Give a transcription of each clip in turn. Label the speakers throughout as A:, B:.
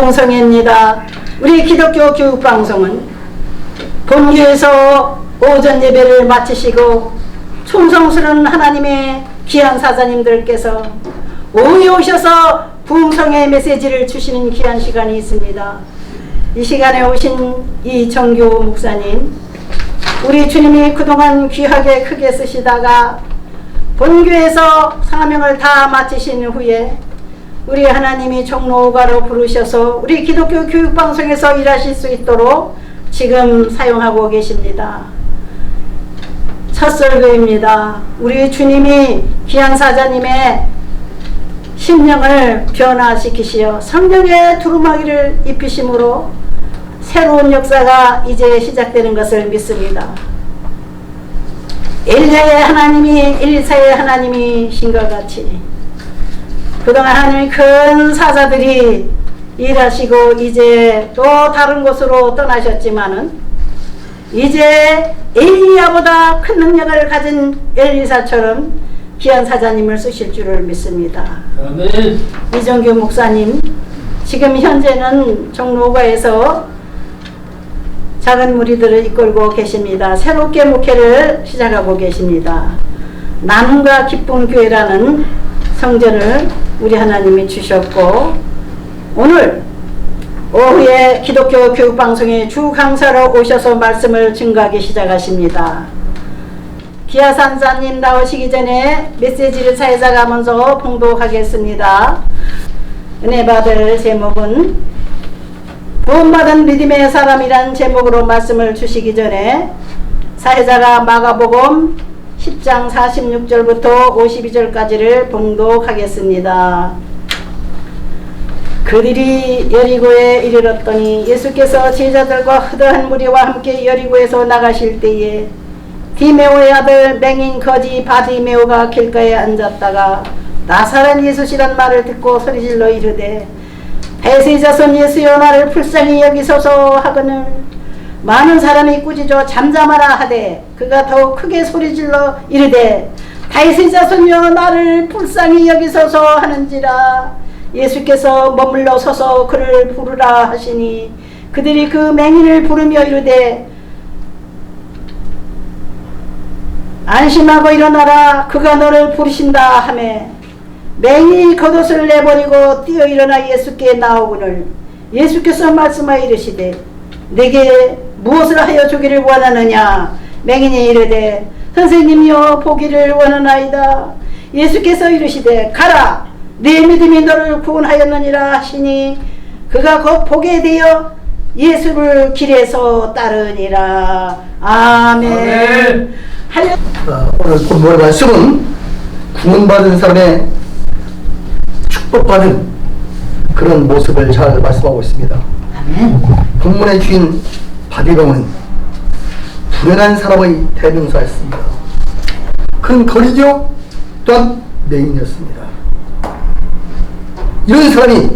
A: 김봉성입니다. 우리 기독교 교육방송은 본교에서 오전 예배를 마치시고 충성스러운 하나님의 귀한 사자님들께서 오후에 오셔서 부흥성의 메시지를 주시는 귀한 시간이 있습니다. 이 시간에 오신 이정교 목사님, 우리 주님이 그동안 귀하게 크게 쓰시다가 본교에서 사명을 다 마치신 후에 우리 하나님이 종로가로 부르셔서 우리 기독교 교육방송에서 일하실 수 있도록 지금 사용하고 계십니다. 첫 설교입니다. 우리 주님이 귀한 사자님의 심령을 변화시키시어 성령의 두루마기를 입히심으로 새로운 역사가 이제 시작되는 것을 믿습니다. 엘리야의 하나님이 엘리사의 하나님이신 것 같이 그동안 하나님의 큰 사자들이 일하시고 이제 또 다른 곳으로 떠나셨지만은 이제 엘리야보다 큰 능력을 가진 엘리사처럼 귀한 사자님을 쓰실 줄을 믿습니다.
B: 아멘.
A: 이정규 목사님, 지금 현재는 종로가에서 작은 무리들을 이끌고 계십니다. 새롭게 목회를 시작하고 계십니다. 나눔과 기쁨 교회라는 성전을 우리 하나님이 주셨고 오늘 오후에 기독교 교육방송에 주 강사로 오셔서 말씀을 증거하기 시작하십니다. 기아산사님 나오시기 전에 메시지를 사회자가 먼저 봉독하겠습니다. 은혜 받을 제목은 구원받은 믿음의 사람이란 제목으로 말씀을 주시기 전에 사회자가 마가복음 10장 46절부터 52절까지를 봉독하겠습니다. 그들이 여리고에 이르렀더니 예수께서 제자들과 허다한 무리와 함께 여리고에서 나가실 때에 디메오의 아들 맹인 거지 바디메오가 길가에 앉았다가 나사렛 예수시란 말을 듣고 소리질러 이르되 다윗의 자손 예수여 나를 불쌍히 여기소서 하거늘 많은 사람이 꾸짖어 잠잠하라 하되 그가 더욱 크게 소리질러 이르되 다윗의 자손여 나를 불쌍히 여기소서 하는지라 예수께서 머물러 서서 그를 부르라 하시니 그들이 그 맹인을 부르며 이르되 안심하고 일어나라 그가 너를 부르신다 하매 맹인이 겉옷을 내버리고 뛰어 일어나 예수께 나오거늘 예수께서 말씀하여 이르시되 내게 무엇을 하여 주기를 원하느냐 맹인이 이르되 선생님이여 보기를 원하나이다. 예수께서 이르시되 가라 네 믿음이 너를 구원하였느니라 하시니 그가 곧 보게 되어 예수를 길에서 따르니라. 아멘.
C: 오늘 본문의 말씀은 구원받은 사람의 축복받은 그런 모습을 잘 말씀하고 있습니다. 본문의 주인 바디메오는 불행한 사람의 대명사였습니다. 그는 거리교 또한 맹인이었습니다. 이런 사람이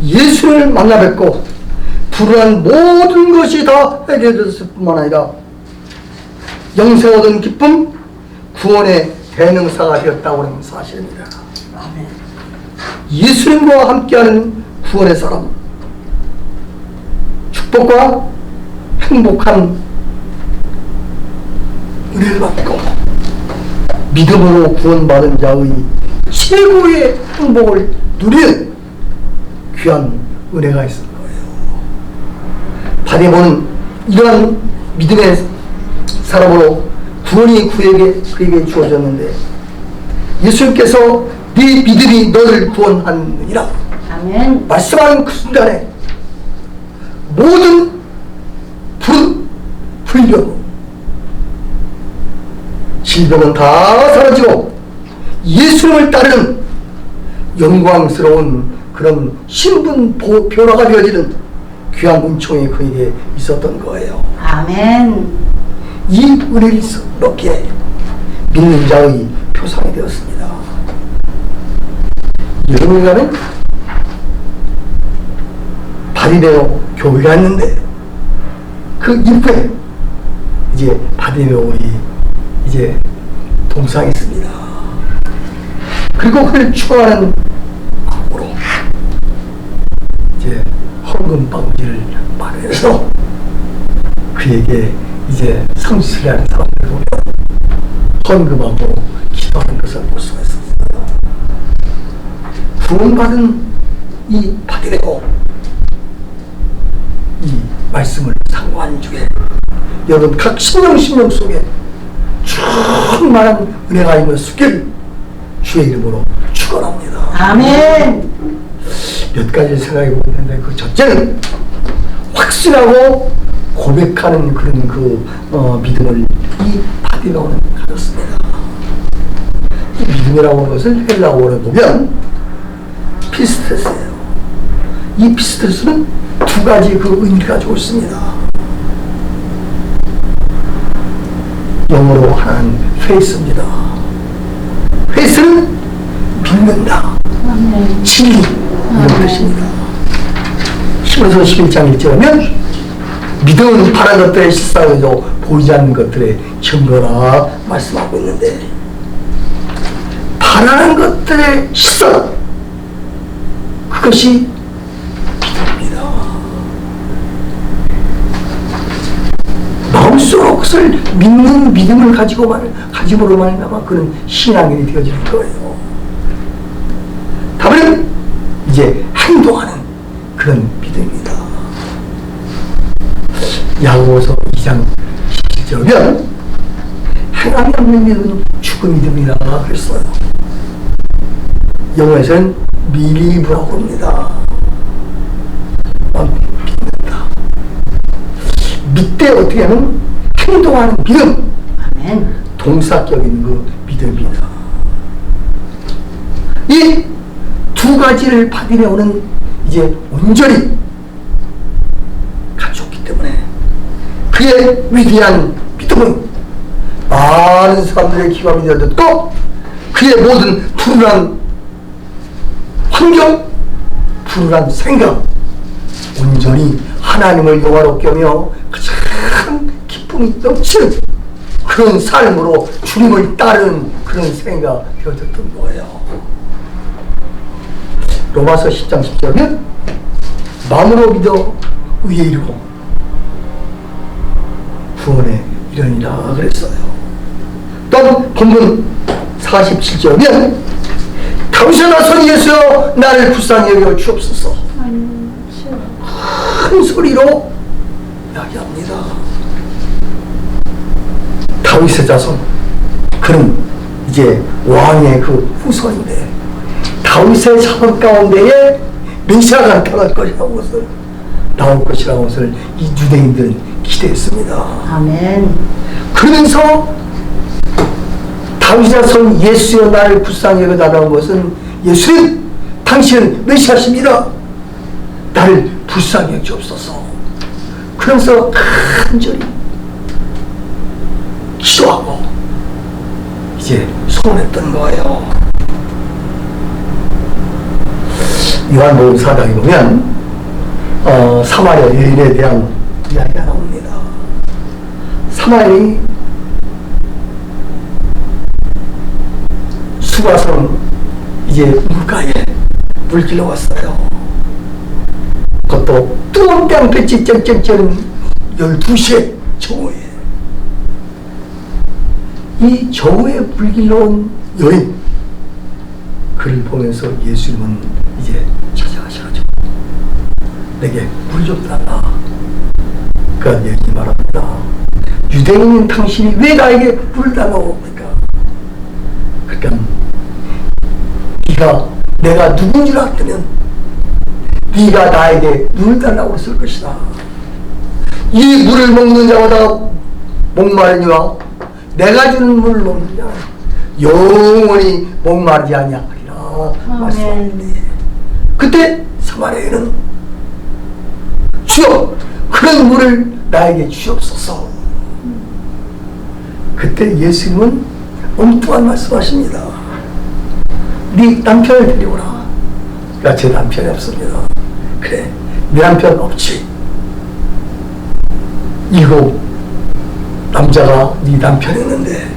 C: 예수를 만나 뵙고 불안한 모든 것이 다 해결되었을 뿐만 아니라 영생 얻은 기쁨, 구원의 대명사가 되었다고 하는 사실입니다. 예수님과 함께하는 구원의 사람, 축복과 행복한 은혜를 받고 믿음으로 구원받은 자의 최고의 행복을 누리는 귀한 은혜가 있을 거예요. 바디메오는 이러한 믿음의 사람으로 구원이 그에게 주어졌는데 예수님께서 네 믿음이 너를 구원하느니라
A: 아멘.
C: 말씀하는 그 순간에 모든 불병 질병은 다 사라지고 예수님을 따르는 영광스러운 그런 신분 변화가 되어지는 귀한 은총이 그에게 있었던 거예요.
A: 아멘.
C: 이 은혜를 얻기에 믿는 자의 표상이 되었습니다. 여러분과는 바디메오 교회가 왔는데 그 입구에 이제 바디메오의 이제 동상이 있습니다. 그리고 그를 추앙하는 마음으로 이제 황금 바구니를 마련해서 그에게 이제 성실하는 사람들 보면 헌금하고 기도하는 것을 볼 수가 있었습니다. 구원받은 이 바디레고 이 말씀을 상고한 주에 여러분 각 심령 속에 충만한 은혜가 있는 수길 주의 이름으로 축원합니다.
A: 아멘.
C: 몇 가지 생각해 보는데 그 첫째는 확신하고 고백하는 그런 믿음을 이 바디레고는 가졌습니다. 이 믿음이라고 하는 것을 헬라어로 보면 피스테스예요. 이 피스테스는 두 가지 그 의미를 가지고 있습니다. 영어로 하나는 페이스입니다. 페이스는 믿는다, 진리 이런 뜻입니다. 히브리서 11장 1절에 보면 믿음은 바라는 것들의 실상이죠 보이지 않는 것들의 증거라 말씀하고 있는데 바라는 것들의 실상 그것이 믿음입니다. 마음속으로 그것을 믿는 믿음을 가짐으로 말미암아 그런 신앙인이 되어지는 거예요. 다음은 이제 행동하는 그런 믿음입니다. 야고보서 2장 17절이면 행함이 없는 믿음은 죽은 믿음이라 그랬어요. 영어에서는 believe라고 합니다. 믿는다. 믿되 어떻게 하면 행동하는 믿음.
A: 아멘.
C: 동사격인 그 믿음입니다. 이 두 가지를 받으려는 이제 온전히 갖췄기 때문에 그의 위대한 믿음은 많은 사람들의 기감이 되었고 그의 모든 불운한 환경, 불운한 생각 온전히 하나님을 영화롭게 하며 가장 기쁨이 넘치는 그런 삶으로 주님을 따르는 그런 생각이 되어졌던 거예요. 로마서 10장 10절은 마음으로 믿어 의에 이르고 구원에 이르니라 그랬어요. 또 본문 47절은 다윗의 나선 예수여 나를 불쌍히 여겨 주옵소서 큰 소리로 이야기합니다. 다윗의 자손 그는 이제 왕의 그 후손인데 다윗의 자손 가운데에 메시아가 나올 것이라는 것을 이 유대인들은 기대했습니다.
A: 아멘.
C: 그러면서 다윗의 자손 예수여 나를 불쌍히 여겨달라는 것은 예수님 당신은 메시아십니다. 나를 불쌍히 여기옵소서. 그러면서 간절히 기도하고 이제 소원했던 거예요. 요한복음 4장에 보면 사마리아 여인에 대한 이야기가 나옵니다. 사마리아인이 수가성 이제 물가에 물길로 왔어요. 그것도 뚜껑땅볕이 쨍쨍쨍 12시에 저우에 이 저우에 물길로 온 여인 그를 보면서 예수님은 이제 찾아가셔가지고 내게 물 좀 달라. 그러니까 여인이 말합니다. 유대인인 당신이 왜 나에게 물을 달라고 합니까? 그러니까 네가 내가 누군 줄 알았다면 네가 나에게 물을 달라고 했을 것이다. 이 물을 먹는 자마다 목마르니와 내가 주는 물을 먹는 자는 영원히 목마르지 아니하리라 말씀하는데 그때 사마리아인은 주여 그런 물을 나에게 주옵소서. 그때 예수님은 엉뚱한 말씀하십니다. 네 남편을 데려오라. 그러니까 제 남편이 없습니다. 그래 네 남편 없지. 7 남자가 네 남편이었는데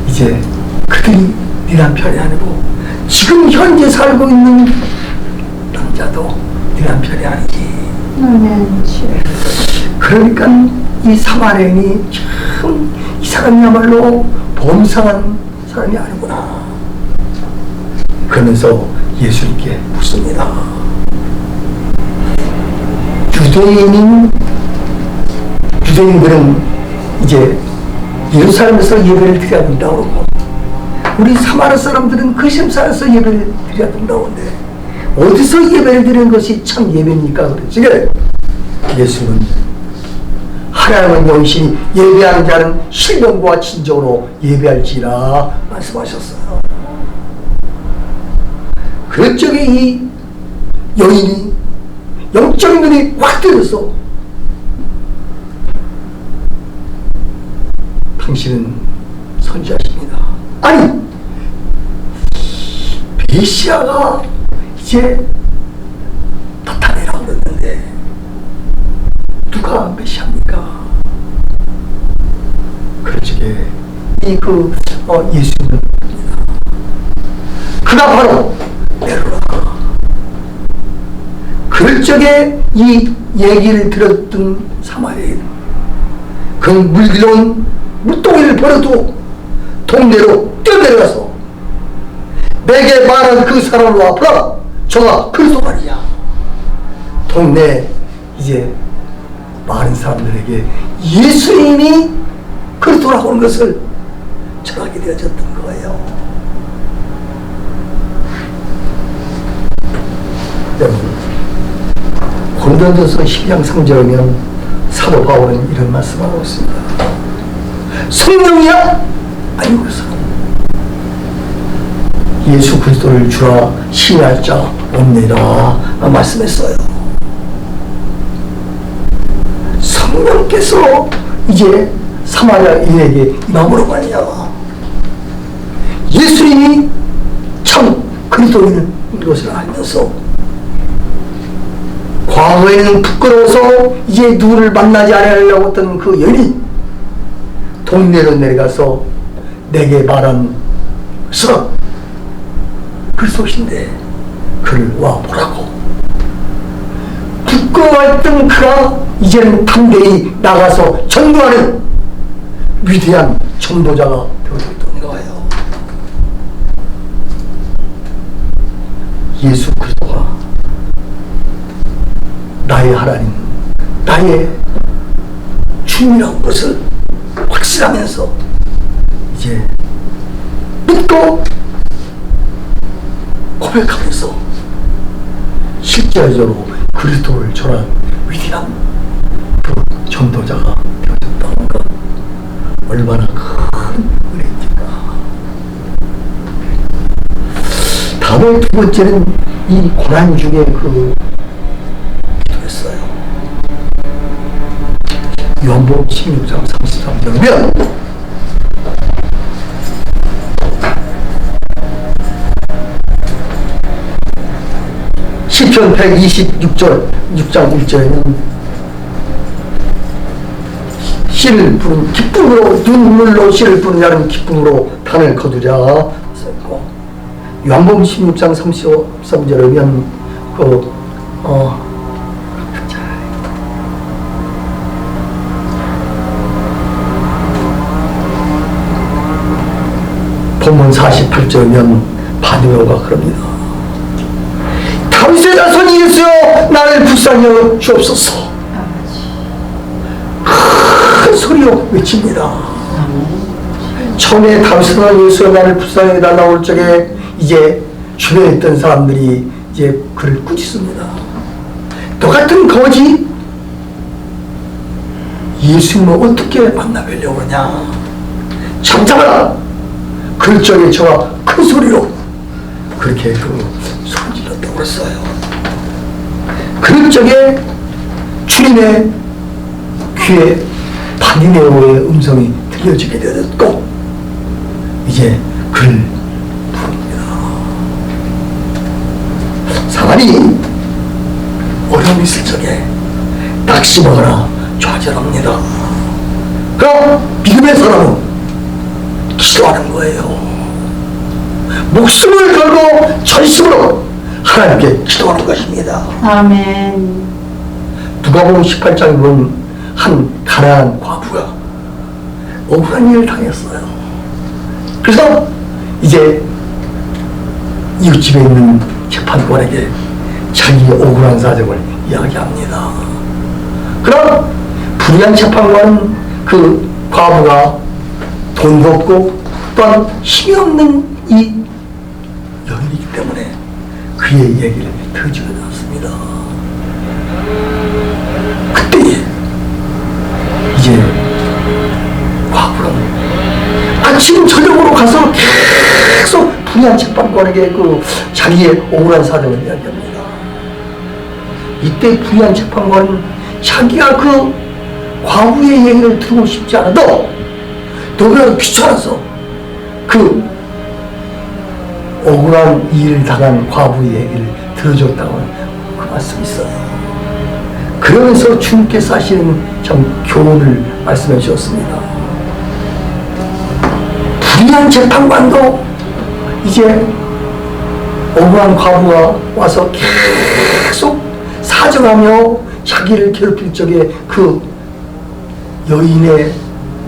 C: 이제 그들이 네 남편이 아니고 지금 현재 살고 있는 자도 네 남편이 아니지.
A: 아멘.
C: 그러니까 이 사마리아인이 참 이 사람이야말로 범상한 사람이 아니구나. 그러면서 예수님께 묻습니다. 유대인들은 이제 예루살렘에서 예배를 드려야 된다고 그러고, 우리 사마리아 사람들은 그 심사에서 예배를 드려야 된다고 하는데 어디서 예배를 드리는 것이 참 예배입니까? 그랬지. 예수는 하나님은 영신이 예배하는 자는 신령과 진정으로 예배할지라 말씀하셨어요. 그 적에 이 여인이 영적인 눈이 확 뜨였어. 당신은 선지자십니다. 아니, 메시아가 이제 나타내라고 그러는데 누가 메시아입니까? 그 적에 예수님은 그가 바로 베로라. 그 적에 이 얘기를 들었던 사마리아인, 그 물길로온 물동이를 버려두고 동네로 뛰어내려가서 내게 말한 그 사람을 와보라. 저가 그리스도 말이야. 동네 이제 많은 사람들에게 예수님이 그리스도라고 하는 것을 전하게 되어졌던 거예요. 여러분, 고린도전서 12장 3절이면 사도 바울은 이런 말씀하고 있습니다. 성령이야? 아니고 예수 그리스도를 주라 신뢰할 자 없느니라 말씀했어요. 성령께서 이제 사마리아인에게 임함으로 말이야. 예수님이 참 그리스도인 것을 알면서 과거에는 부끄러워서 이제 누구를 만나지 않으려고 했던 그 여인이 동네로 내려가서 내게 말한 사람 그리스도신데 그를 와보라고. 부끄러워했던 그가 이제는 담대히 나가서 전도하는 위대한 전도자가 되고 있던 거예요. 예수 그리스도가 나의 하나님, 나의 주님이라는 것을 확신하면서 이제 믿고 고백하면서 실제적으로 그리스도를 전한 위대한 그 전도자가 되어졌다는 것, 얼마나 큰 은혜입니까? 다음에 두 번째는 이 고난 중에 그 기도했어요. 요한복음 16장 33절이면 시편 126절 6장 1절에는 씨를 부른 기쁨으로 눈물로 씨를 부른 자는 기쁨으로 단을 거두랴 썼고, 요한복음 16장 33절에 보면 본문 48절이면 바디메오가 그럽니다. 다윗의 자손 예수여 나를 불쌍히 주옵소서. 큰 소리로 외칩니다. 처음에 다윗의 자손 예수여 나를 불쌍히 달라고 할 적에 이제 주변에 있던 사람들이 이제 그를 꾸짖습니다. 똑같은 거지 예수님을 어떻게 만나뵈려고 하냐. 잠잠하라. 그럴 적에 저가 큰 소리로 그렇게 소리 질렀다고 했어요. 그럴 적에 주님의 귀에 바디메오의 음성이 들려지게 되었고 이제 그를 부릅니다. 사람이 어려움이 있을 적에 낙심하거나 좌절합니다. 그럼 믿음의 사람은 기도하는 거예요. 목숨을 걸고 전심으로 하나님께 기도하는 것입니다.
A: 아멘.
C: 누가복음 18장에 보면 한 가난한 과부가 억울한 일을 당했어요. 그래서 이제 이웃집에 있는 재판관에게 자기의 억울한 사정을 이야기합니다. 그럼 불의한 재판관은 그 과부가 돈도 없고 또한 힘이 없는 이 여인이기 때문에 그의 얘기를 들어주지 않았습니다. 그때 이제 과부는 아침 저녁으로 가서 계속 불의한 재판관에게 그 자기의 억울한 사정을 이야기합니다. 이때 불의한 재판관은 자기가 그 과부의 얘기를 듣고 싶지 않아도 너무나도 귀찮아서 그 억울한 일을 당한 과부의 얘기를 들어줬다고 그 말씀이 있어요. 그러면서 주님께서 하시는 참 교훈을 말씀해 주셨습니다. 불의한 재판관도 이제 억울한 과부가 와서 계속 사정하며 자기를 괴롭힐 적에 그 여인의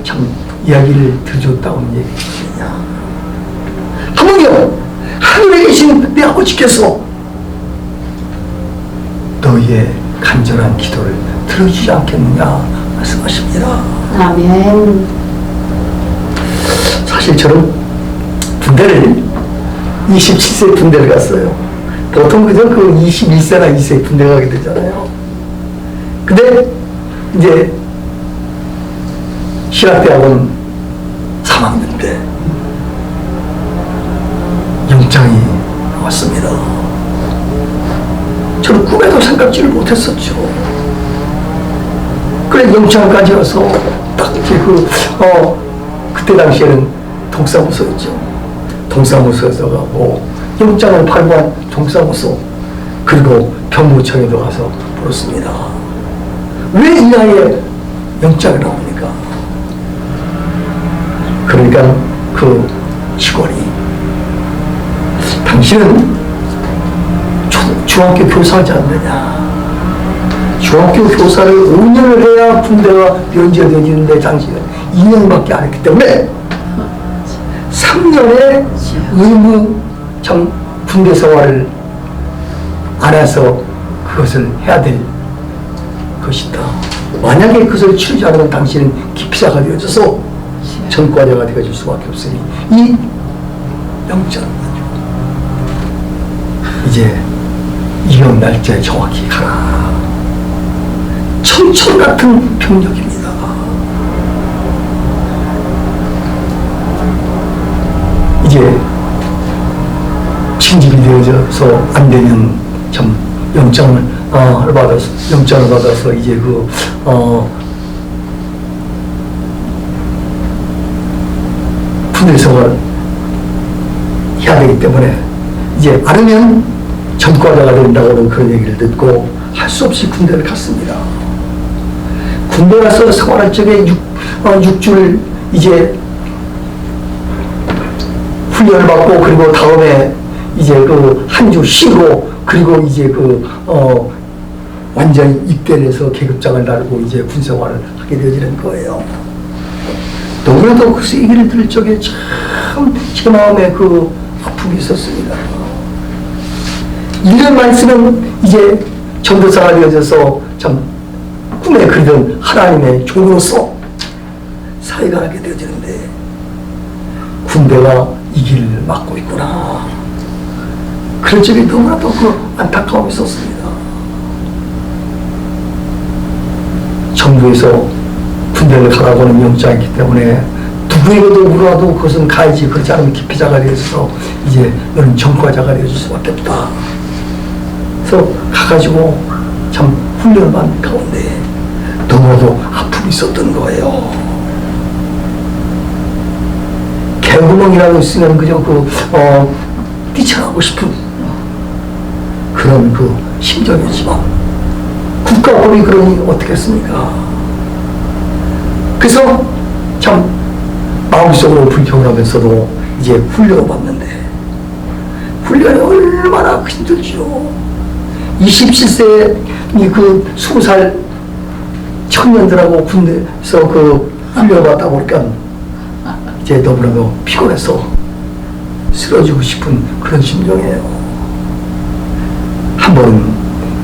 C: 참 이야기를 들어줬다고 얘기했느냐. 하물며 하늘에 계신 내 아버지께서 너희의 간절한 기도를 들어주지 않겠느냐 말씀하십니다.
A: 아멘.
C: 사실 저는 군대를 27세 군대를 갔어요. 보통 그저 그 21세나 2세 군대 가게 되잖아요. 근데 이제 신학대학원 3학년 때 영장이 나왔습니다. 저는 꿈에도 생각지를 못했었죠. 그래 영장까지 와서 딱 이제 그때 당시에는 동사무소였죠. 동사무소에서 가고 영장을 발부한 동사무소 그리고 병무청에도 가서 물었습니다. 왜 이 나이에 영장이 나옵니까? 그러니까 그 직원이 당신은 중학교 교사하지 않느냐. 중학교 교사를 5년을 해야 군대가 면제되는데 당신은 2년밖에 안 했기 때문에 3년의 의무 군대 생활을 안 해서 그것을 해야 될 것이다. 만약에 그것을 치르지 않으면 당신은 기피자가 되어져서 전과자가 되어질 수밖에 없으니 이 영장을 이제 이혼 날짜에 정확히 가라. 천천 같은 병력입니다. 이제 징집이 되어져서 안 되면 참 영장을 받아서 이제 군대 생활 해야 되기 때문에 이제 않으면 전과자가 된다고는 그런 얘기를 듣고 할 수 없이 군대를 갔습니다. 군대 가서 생활할 적에 6주를 이제 훈련을 받고 그리고 다음에 이제 한 주 쉬고 그리고 이제 완전히 입대를 해서 계급장을 달고 이제 군생활을 하게 되어지는 거예요. 너무나도 그 얘기를 들을 적에 참 제 마음에 아픔이 있었습니다. 1년만 있으면 이제 전도사가 되어져서 참 꿈에 그리던 하나님의 종으로서 사회가 하게 되어지는데 군대가 이 길을 막고 있구나. 그런 적이 너무나도 안타까움이 있었습니다. 정부에서 군대를 가라고는 영장이 있기 때문에 누구에게도 물어도 그것은 가야지. 그렇지 않으면 기피자가 되어서 이제 너는 전과자가 되어줄 수밖에 없다. 그래서 가가지고 참 훈련을 받는 가운데 너무나도 아픔이 있었던 거예요. 개구멍이라고 있으면 그저 뛰쳐나오고 싶은 그런 심정이지만 국가법이 그러니 어떻겠습니까? 그래서 참 마음속으로 불평을 하면서도 이제 훈련을 받는데 훈련이 얼마나 힘들죠. 27세 그 20살 청년들하고 군대에서 그 훈련받다 보니까 이제 너무나도 피곤해서 쓰러지고 싶은 그런 심정이에요. 한 번은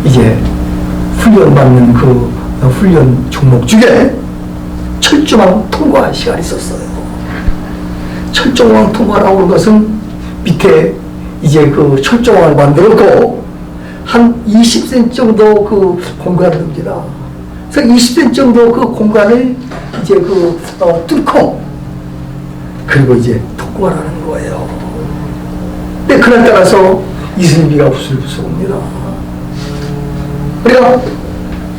C: 이제 훈련받는 그 훈련 종목 중에 철조망 통과 시간이 있었어요. 철조망 통과라고 하는 것은 밑에 이제 그 철조망을 만들었고 한 20cm 정도 그 공간을 둡니다. 그래서 20cm 정도 그 공간을 이제 뚫고 그리고 이제 통과를 하는 거예요. 근데 그날따라서 이슬비가 부슬부슬 옵니다. 우리가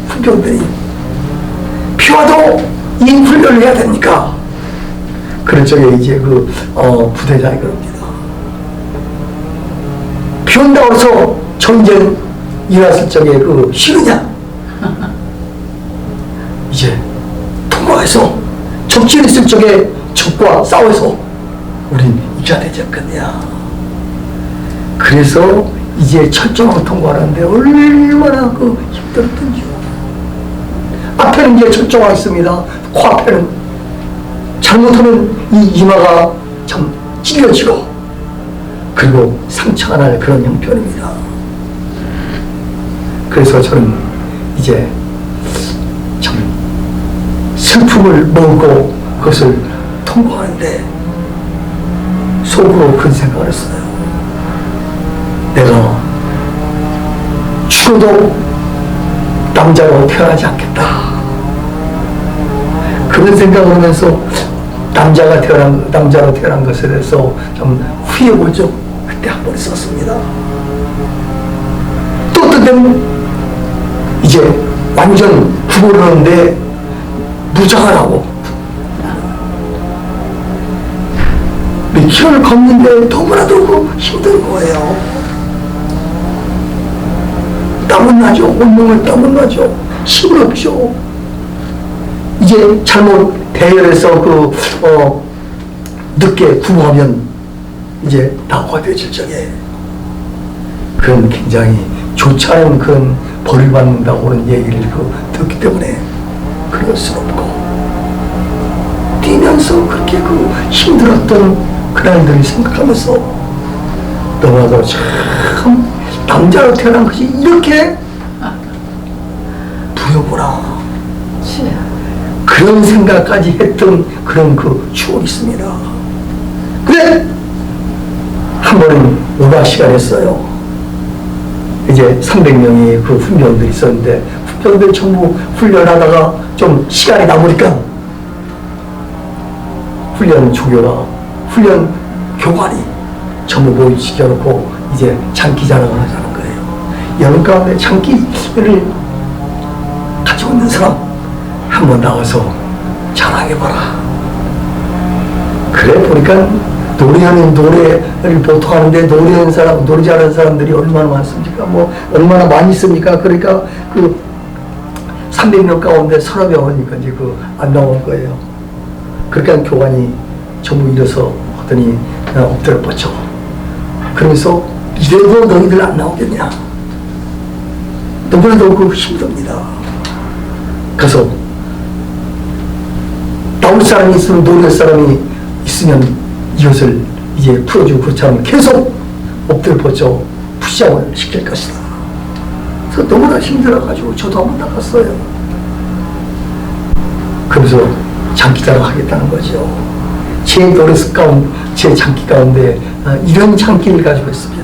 C: 훈련들이 비 와도 이 훈련을 해야 됩니까? 그런 쪽에 이제 부대장이 그럽니다. 비 온다고 해서 전쟁 일어났을 적에 싫으냐? 이제 통과해서 적진이 있을 적에 적과 싸워서 우린 이겨야 되지 않겠냐. 그래서 이제 철조망 통과하는데 얼마나 힘들었던지요. 앞에는 이제 철조망이 있습니다. 코앞에는 잘못하면 이 이마가 참 찔려지고 그리고 상처가 날 그런 형편입니다. 그래서 저는 이제 참 슬픔을 먹고 그것을 통과하는데 속으로 그런 생각을 했어요. 내가 죽어도 남자로 태어나지 않겠다. 그런 생각을 하면서 남자로 태어난 것에 대해서 좀 후회고죠. 그때 한 번 있었습니다. 또 어떤 때는 이제 완전 구보를 하는데 무장을 하고 몇 킬로를 걷는데 너무나도 힘든 거예요. 땀은 나죠. 온몸을 땀은 나죠. 힘은 없죠. 이제 잘못 대열해서 늦게 구보하면 이제 낙오가 되질 적에 그런 굉장히 좋지 않은 그런 벌을 받는다고 하는 얘기를 듣기 때문에 그럴 수 없고 뛰면서 그렇게 힘들었던 그날들을 생각하면서 너무나도 참 남자로 태어난 것이 이렇게 두렵구나. 그런 생각까지 했던 그런 추억이 있습니다. 근데 한 번은 오락 시간했어요. 이제 300명이 그 훈련들이 있었는데 훈련들 전부 훈련하다가 좀 시간이 남으니까 훈련 교관이 전부 모여시켜놓고 이제 장기 자랑을 하자는 거예요. 여름 가운데 장기를 가지고 있는 사람 한번 나와서 자랑해봐라. 그래 보니까 노래를 보통 하는데 노래 잘하는 사람들이 얼마나 많습니까? 얼마나 많이 있습니까? 그러니까 300명 가운데 30명이니까 이제 안 나온 거예요. 그러니까 교관이 전부 일어서 하더니 엎드려 뻗쳐. 그러면서 이래도 너희들 안 나오겠냐? 너무나도 힘듭니다. 그래서 나올 사람이 있으면 노래할 사람이 있으면 이것을 이제 풀어주고 그렇지않으면 계속 엎드려 뻗쳐 푸시업을 시킬 것이다. 그래서 너무나 힘들어가지고 저도 한번 나갔어요. 그러면서 장기자랑 하겠다는 거죠. 제 노래 가운데, 제 장기 가운데 이런 장기를 가지고 있습니다.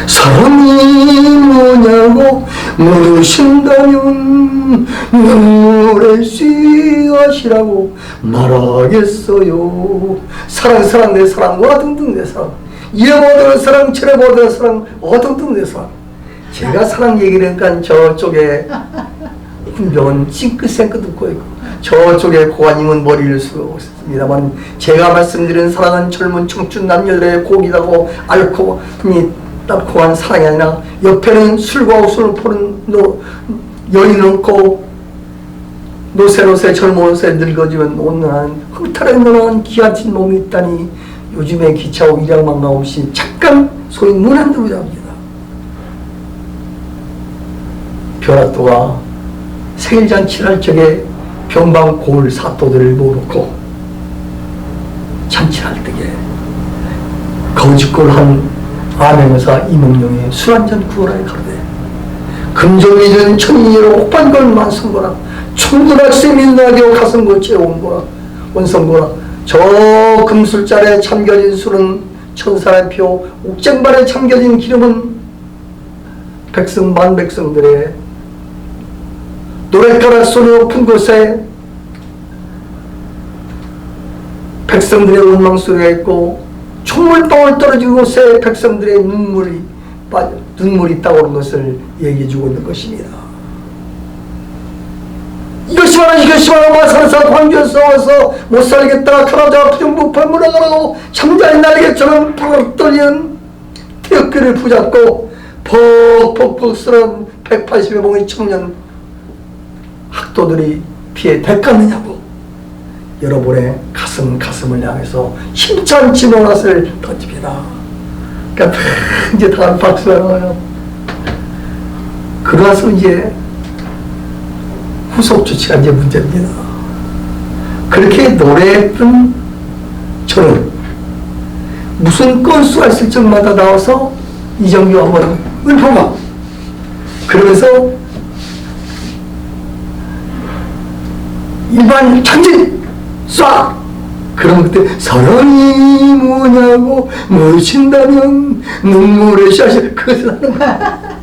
C: 사랑이 뭐냐고 물으신다면 눈물의 씨앗이라고 말하겠어요. 사랑 내 사랑 어등등 내 사랑 이래보던 사랑 저래보던 사랑 어등등 내 사랑. 제가 사랑 얘기를 하니까 저쪽에 훈병은 싱긋생긋 웃고 있고 저쪽에 고관님은 머리를 숙이고 있습니다만 제가 말씀드리는 사랑은 젊은 청춘 남녀들의 고기다고 달콤한 사랑이 아니라 옆에는 술과 웃음을 포는 여인은 없고 노새 젊은 옷에 늙어지면 온난한 흙탈에 늘어난 기아진 몸이 있다니 요즘에 기차와 일양만가 없이 잠깐 소위 문안으로 잡니다. 벼락도가 생일잔치를 할 적에 변방 고을 사또들을 모으고 잔치할 때에 거짓골한 암행의사 이몽룡이 술 한잔 구하라에 가로되 금종이는 천인이로 옥반걸 만성거라 충분하시 민나게오 가슴고치에 온거라 원성거라 저 금술잔에 참겨진 술은 천사의 표 옥쟁반에 참겨진 기름은 백성들의 노랫가락 소리 높은 곳에 백성들의 원망 소리가 있고 총물방울 떨어진 곳에 백성들의 눈물이 따오는 것을 얘기해주고 있는 것입니다. 이것이 바로 마산에서 광주에서 와서 못살겠다 카라자 부정부 발문하라고 잠자리 날개처럼 푹 떨리는 태극기를 붙잡고 퍽퍽퍽 쓰러진 180여 명의 청년 학도들이 피해 대갔느냐고 여러분의 가슴을 향해서 힘찬 진원앗을 던집니다. 그러니까 이제 다 박수가 나와요. 그러나서 이제 후속 조치가 이제 문제입니다. 그렇게 노래했던 저는 무슨 건수가 있을 적마다 나와서 이정규 한번 읊어봐. 그러면서 일반 장진 쏴! 그럼 그때 사랑이 뭐냐고 묻힌다면 눈물의 샤시 그것을 하는 거야.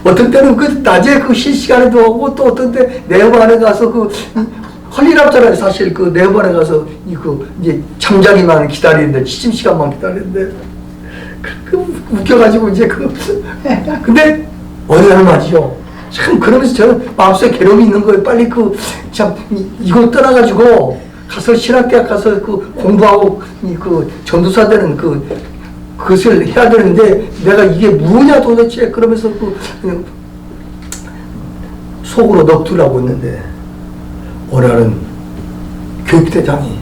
C: 어떤 때는 그 낮에 그 실시간에도 하고 또 어떤 때 내반에 가서 그 헐리랍잖아요. 사실 그 내반에 가서 이제 잠자기만 기다리는데 취침 시간만 기다리는데 웃겨가지고 이제 근데 어느 날 말이죠. 참 그러면서 저는 마음속에 괴로움이 있는 거예요. 빨리 이거 떠나가지고 가서 신학대학 가서 공부하고 전도사 되는 그것을 해야 되는데 내가 이게 뭐냐 도대체 그러면서 속으로 넋두라고 했는데 어느 날은 교육대장이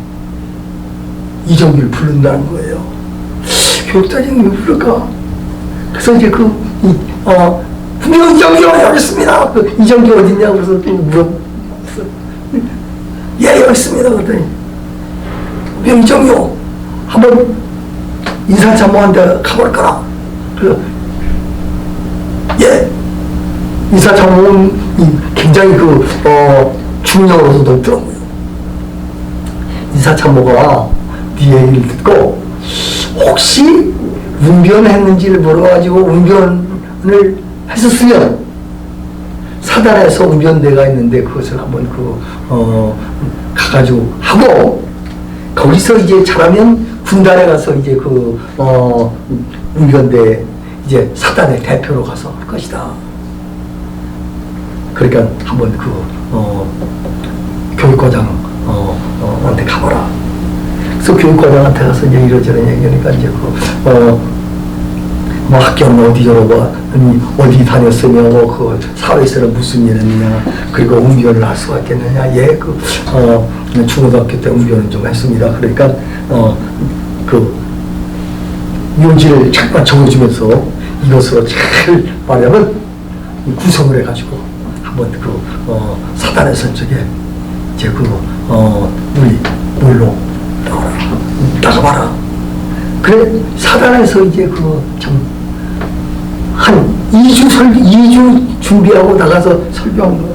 C: 이정규를 부른다는 거예요. 교육대장이 왜 부를까? 그래서 이제 분명 이정규 여기 있습니다. 이정규 어딨냐고 그래서 물어봤어. 예, 여기 있습니다. 그랬더니 이정규 한번 인사참모한테 가볼까라. 그래서 예, 인사참모는 굉장히 중령으로서 높더라고요. 인사참모가 네 얘기를 듣고 혹시 운변을 했는지를 물어가지고 운변을 했었으면 사단에서 운변대가 있는데 그것을 한번 가가지고 하고 거기서 이제 잘하면 군단에 가서 이제 운변대 이제 사단의 대표로 가서 할 것이다. 그러니까 한번 교육과장 한테 가봐라. 그래서 교육과장한테 가서 이제 이러저런 얘기하니까 이제 뭐 학교는 어디 어디 다녔으며 사회에서는 무슨 일을 했느냐 그리고 운변을 할 수가 있겠느냐. 예, 중고등학교 때 운변은 좀 했습니다. 그러니까 묘지를 잠깐 적어주면서 이것으로 잘 말하면 구성을 해가지고 한번 사단에서 저게 이제 우리 뭘로 나가봐라. 그래 사단에서 이제 한 2주 준비하고 나가서 설교한 거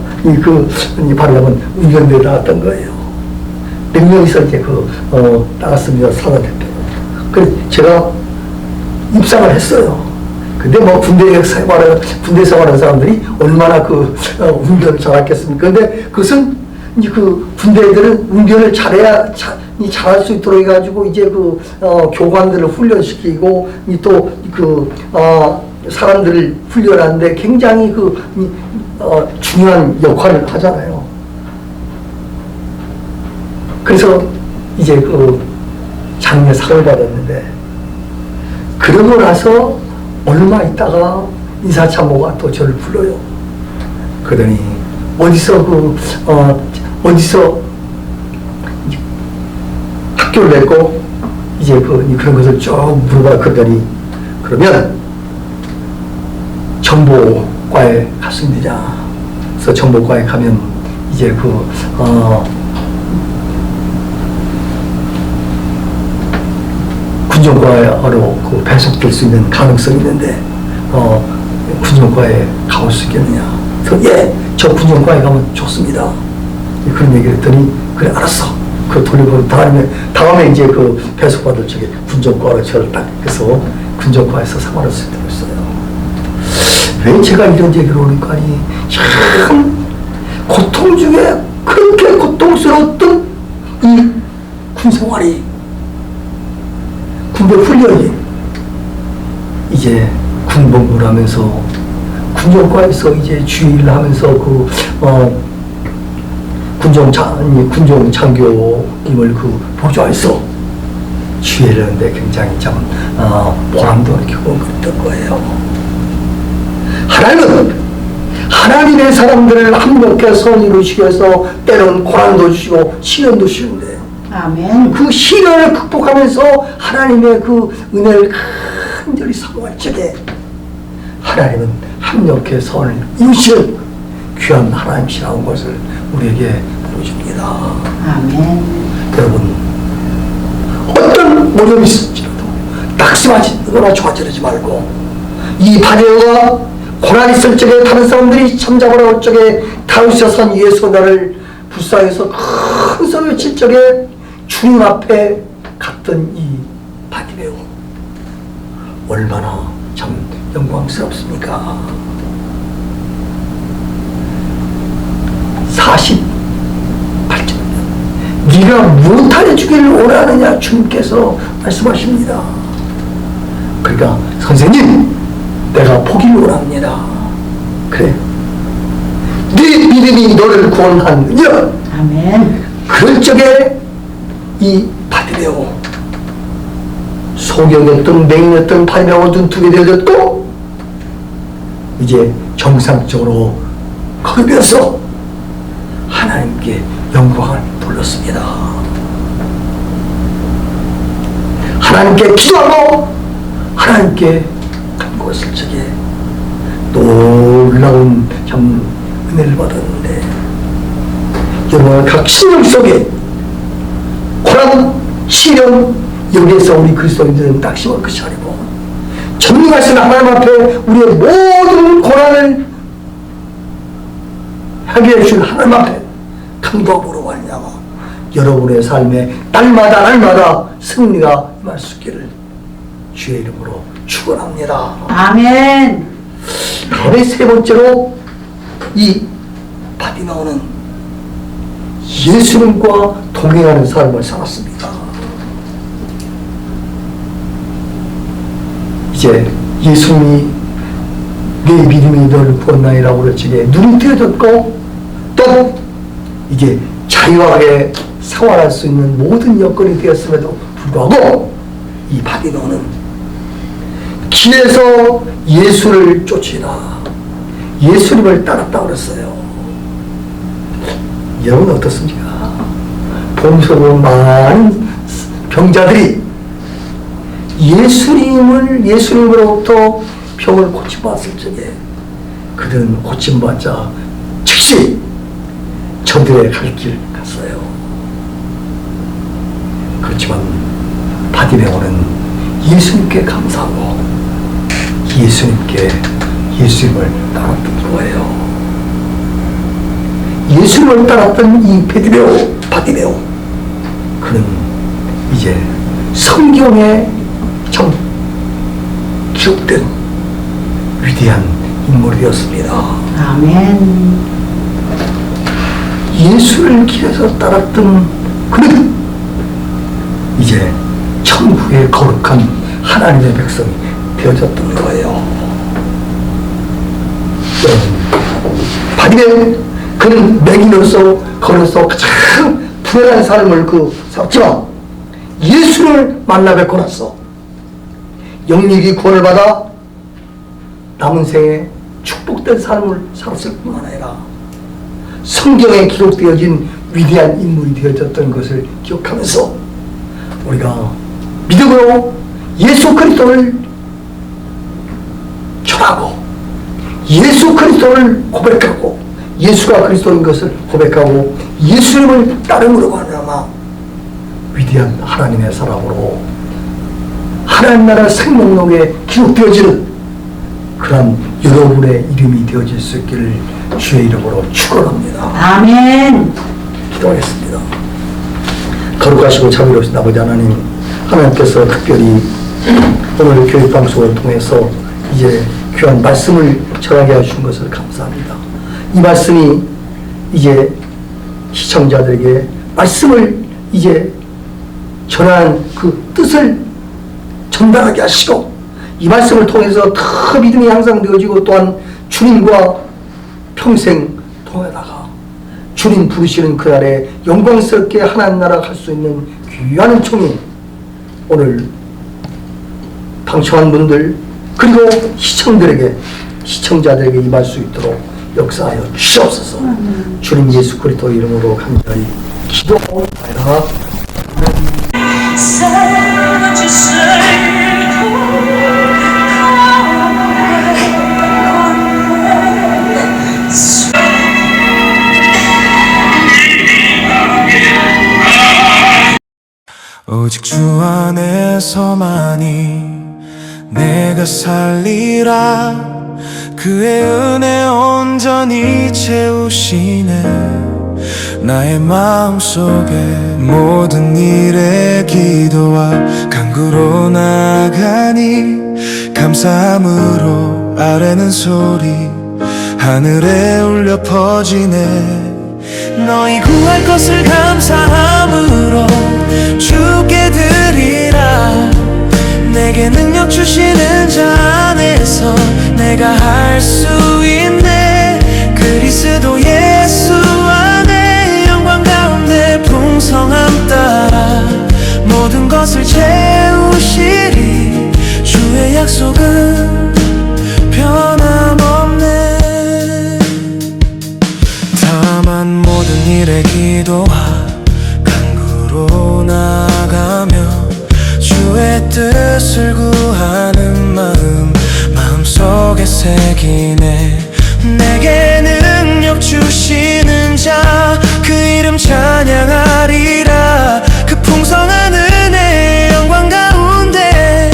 C: 바르면 운전대에 나왔던 거예요. 몇 명이서 이제 나갔습니다. 사단 대표. 그래서 제가 입상을 했어요. 근데 뭐 군대 생활하는 사람들이 얼마나 운전을 잘했겠습니까? 근데 그것은 이제 군대들은 운전을 잘할 수 있도록 해가지고 이제 교관들을 훈련시키고 또 사람들을 훈련하는데 굉장히 중요한 역할을 하잖아요. 그래서 이제 장려상을 받았는데 그러고 나서 얼마 있다가 인사참모가 또 저를 불러요. 그러더니 어디서 학교를 냈고 이제 그런 것을 쭉 물어봤거든요. 그러면 정보과에 갔습니다. 그래서 정보과에 가면 이제 군정과로 배속될 수 있는 가능성이 있는데 군정과에 가볼 수 있겠느냐. 그래서 예, 저 군정과에 가면 좋습니다. 그런 얘기를 했더니 그래 알았어. 그 돌려보는 다음에 이제 배속받을 적에 군정과로 저를 딱 해서 군정과에서 생활할 수 있도록 했어요. 왜 제가 이런 얘기를 하니까 참 고통 중에 그렇게 고통스러웠던 이 군생활이, 군대 훈련이 이제 군복무를 하면서 군정과에서 이제 주의를 하면서 군정 장교님을 보좌해서 주의를 하는데 굉장히 참 보람도 느끼고 그랬던 거예요. 하나님은 하나님의 사람들을 합력해 선의로 주시기 위해서 때로는 고난도 주시고 시련도 주시는데
A: 아멘.
C: 그 시련을 극복하면서 하나님의 그 은혜를 간절히 사모할 적에 하나님은 합력해 선을 이루시는 귀한 하나님이시라는 것을 우리에게 보여줍니다.
A: 아멘.
C: 여러분, 어떤 어려움이 있을지라도 낙심하거나 좌절하지 말고 이 바디오가 고난이 있을 적에 다른 사람들이 참잡으러 올 적에 다윗의 산 위에서 나를 불쌍해서 큰 소리 외칠 적에 주님 앞에 갔던 이 바디메오 얼마나 참 영광스럽습니까? 48절 네가 무엇하여 주기를 원하느냐 주님께서 말씀하십니다. 그러니까 선생님 내가 포기를 원합니다. 그래 네 믿음이 너를 구원하느냐.
A: 아멘.
C: 그럴 적에 이 바디메오 소경이었던 맹인이었던 바디메오가 눈뜨게 되어졌고 이제 정상적으로 거듭해서 하나님께 영광을 돌렸습니다. 하나님께 기도하고 하나님께 간구했을 적에 놀라운 참 은혜를 받았는데 여러분 각 신령 속에 고난, 시련 여기에서 우리 그리스도인들은 낙심할 것이 아니고 전능하신 하나님 앞에 우리의 모든 고난을 해결해 주신 하나님 앞에 간구함으로 말미암아 여러분의 삶에 날마다 승리가 임할 수 있기를 주의 이름으로 축원합니다.
A: 아멘.
C: 다음에 세 번째로 이 바디메오는 예수님과 동행하는 삶을 살았습니다. 이제 예수님이 내 믿음이 너를 구원하리라고 그럴 적에 눈이 뜨여졌고 또 이제 자유하게 생활할 수 있는 모든 여건이 되었음에도 불구하고 이 바디메오는 길에서 예수를 쫓으라 예수님을 따랐다고 그랬어요. 여러분 어떻습니까? 봄소로 많은 병자들이 예수님으로부터 병을 고침받았을 적에 그들은 고침받자 즉시 저들의 갈 길 갔어요. 그렇지만 바디메오는 예수님께 감사하고 예수님을 따랐던 거예요. 예수님을 따랐던 이 바디메오 그는 이제 성경에 참 기록된 위대한 인물이 되었습니다.
A: 아멘.
C: 예수를 길에서 따랐던 그는 이제 천국의 거룩한 하나님의 백성이 되어졌던 거예요. 바디메오 그는 맹인으로서 걸어서 가장 불행한 삶을 살았지만 예수를 만나 뵙고 나서 영육이 구원을 받아 남은 생에 축복된 삶을 살았을 뿐만 아니라 성경에 기록되어진 위대한 인물이 되어졌던 것을 기억하면서 우리가 믿음으로 예수 그리스도를 전하고 예수 그리스도를 고백하고 예수가 그리스도인 것을 고백하고 예수님을 따름으로 말미암아 위대한 하나님의 사람으로 하나님 나라 생명록에 기록되어지는 그런 여러분의 이름이 되어질 수 있기를 주의 이름으로 축원합니다.
A: 아멘.
C: 기도하겠습니다. 거룩하시고 자비로우신 아버지 하나님, 하나님께서 특별히 오늘 교육방송을 통해서 이제 귀한 말씀을 전하게 해주신 것을 감사합니다. 이 말씀이 이제 시청자들에게 말씀을 이제 전한 그 뜻을 전달하게 하시고 이 말씀을 통해서 더 믿음이 향상되어지고 또한 주님과 평생 통하다가 주님 부르시는 그날에 영광스럽게 하나님 나라 갈 수 있는 귀한 은총이 오늘 방청한 분들 그리고 시청자들에게 임할 수 있도록 역사하여 주시옵소서. 주님 예수 그리스도 이름으로 간절히 기도하옵나이다.
B: 오직 주 안에서만이 내가 살리라. 그의 은혜 온전히 채우시네. 나의 마음속에 모든 일에 기도와 간구로 나가니 감사함으로 아뢰는 소리 하늘에 울려 퍼지네. 너희 구할 것을 감사함으로 주께 드리라. 내게 능력 주시는 자 안에서 내가 할 수 있네. 그리스도 예수 안에 영광 가운데 풍성함 따라 모든 것을 채우시리. 주의 약속은 변함없네. 다만 모든 일에 기도와 간구로 나가며 주의 뜻을 구하는 마음속에 새기네. 내게 능력 주시는 자 그 이름 찬양하리라. 그 풍성한 은혜 영광 가운데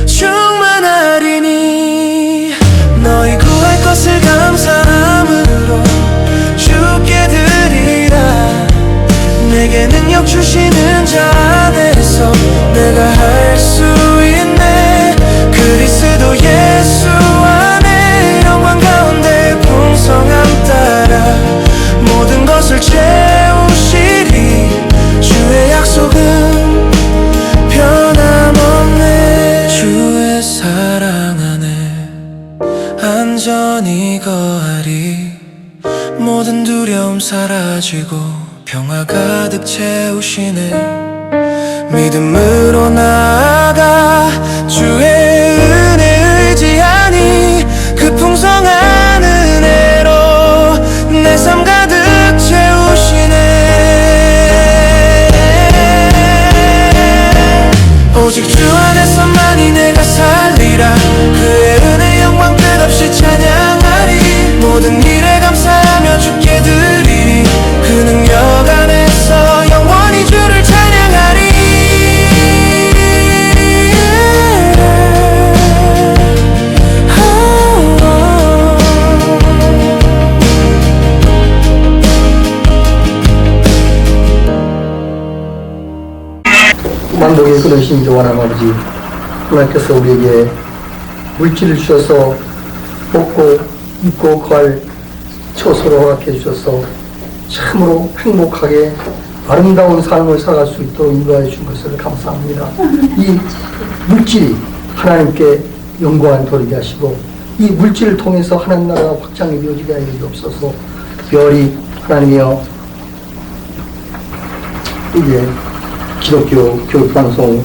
B: 충만하리니. 너희 구할 것을 감사함으로 주께 드리라. 내게 능력 주시는 자 안에서 내가 할 수 있네. 그리스도 예수 안에 영광 가운데 풍성함 따라 모든 것을 채우시리. 주의 약속은 변함없네. 주의 사랑 안에 안전히 거하리. 모든 두려움 사라지고 평화 가득 채우시네. 믿음으로 나아가 주의 은혜 의지하니 그 풍성한 은혜로 내 삶 가득 채우시네. 오직 주 안에서만이 내가 살리라. 그의 은혜 영광 끝없이 찬양하리. 모든 일에 감사하며 주께 드리리. 그 능력 안에서 영원히 주를 찬양하리.
C: 만복의 그러신 조하나님 아버지, 하나님께서 우리에게 물질을 주셔서 먹고 입고 거할 처소를 허락해 주셔서 참으로 행복하게 아름다운 삶을 살아갈 수 있도록 인도해 준 것을 감사합니다. 이 물질이 하나님께 영광을 돌리게 하시고 이 물질을 통해서 하나님 나라가 확장이 되어지게 하여 주옵소서. 특별히 하나님이여, 이제 기독교 교육방송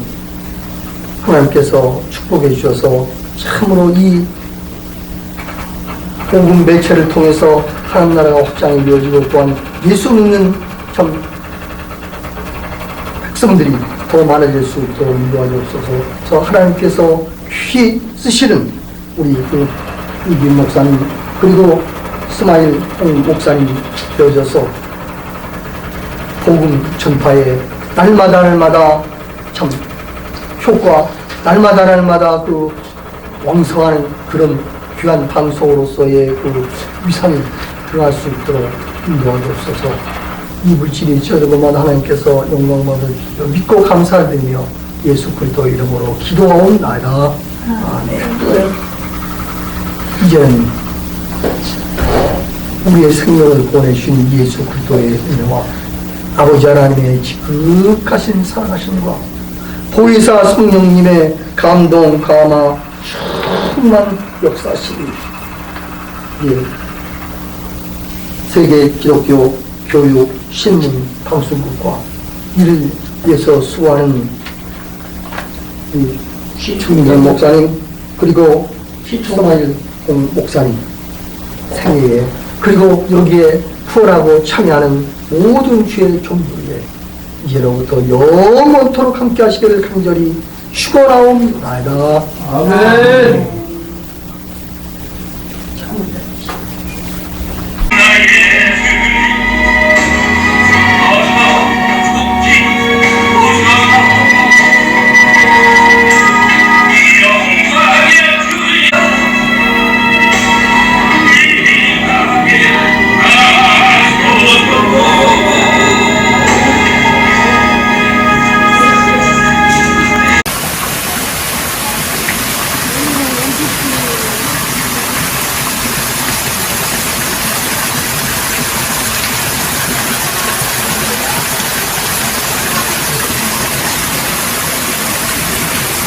C: 하나님께서 축복해 주셔서 참으로 이 복음 매체를 통해서 하나님 나라가 확장이 되어지고 또한 예수 믿는 참 백성들이 더 많아질 수 있도록 인도하옵소서. 저 하나님께서 귀히 쓰시는 우리 이빈 목사님 그리고 스마일 홍 목사님 되어져서 복음 전파에 날마다 참 효과, 날마다 그 왕성하는 그런 귀한 방송으로서의 그 위상이 들어갈 수 있도록 인도하옵소서. 이 물질이 저러고만 하나님께서 영광 받으시고 믿고 감사드리며 예수 그리스도 이름으로 기도하옵나이다. 아멘. 이제는 우리의 생명을 보내신 예수 그리스도의 은혜와 아버지 하나님의 지극하신 사랑하심과 보혜사 성령님의 감동 감화 충만 역사시리 세계 기독교 교육 신문 방송국과 이를 위해서 수고하는 시충민 목사님 그리고 시충민 목사님 생애에 그리고 여기에 투어하고 참여하는 모든 주의 종들에게 이제로부터 영원토록 함께 하시기를 간절히 축원하옵나이다.
D: 아멘.